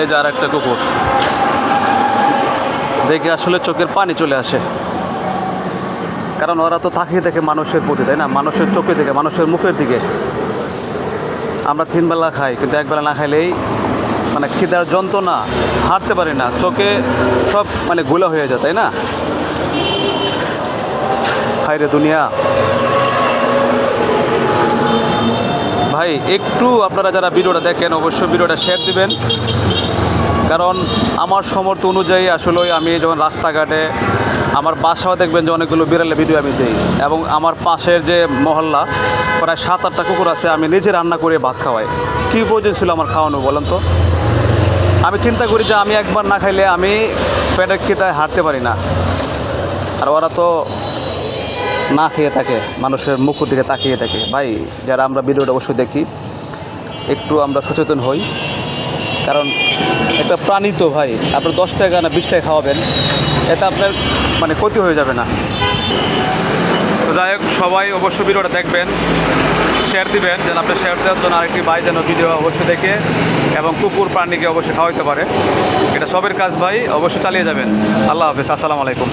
এই যে আর একটা কুকুর, দেখে আসলে চোখের পানি চলে আসে। কারণ ওরা তো তাকিয়ে দেখে মানুষের প্রতি, তাই না? মানুষের চোখে দেখে, মানুষের মুখের দিকে। আমরা 3 বেলা খাই, কিন্তু একবেলা না খাইলেই মানে খিদার যন্ত্রণা, হাঁটতে পারি না, চোখে সব মানে গোলা হয়ে যায়, তাই না? হায় রে দুনিয়া। ভাই একটু আপনারা যারা ভিডিওটা দেখেন অবশ্যই ভিডিওটা শেয়ার দিবেন, কারণ আমার সামর্থ্য অনুযায়ী আসলে আমি যখন রাস্তাঘাটে, আমার বাসাও দেখবেন যে অনেকগুলো বিড়ালের ভিডিও আমি দিই, এবং আমার পাশের যে মহল্লা প্রায় 7-8টা কুকুর আছে, আমি নিজে রান্না করে ভাত খাওয়াই। কী প্রয়োজন ছিল আমার খাওয়ানো বলেন তো? আমি চিন্তা করি যে আমি একবার না খাইলে আমি পেটের খিদায় হাঁটতে পারি না, আর ওরা তো না খেয়ে থাকে, মানুষের মুখের দিকে তাকিয়ে থাকে। ভাই যারা আমরা ভিডিওটা অবশ্যই দেখি, একটু আমরা সচেতন হই, কারণ একটা প্রাণী তো ভাই, আপনার 10 টাকা না 20 টাকা খাওয়াবেন, এতে আপনার মানে ক্ষতি হয়ে যাবে না? তো যাই হোক, সবাই অবশ্যই ভিডিওটা দেখবেন, শেয়ার দিবেন, যেন আপনি শেয়ার দেওয়ার জন্য আরেকটি ভাই যেন ভিডিও অবশ্যই দেখে এবং কুকুর প্রাণীকে অবশ্যই খাওয়াইতে পারে। এটা সবের কাজ ভাই, অবশ্যই চালিয়ে যাবেন। আল্লাহ হাফেজ, আসসালামু আলাইকুম।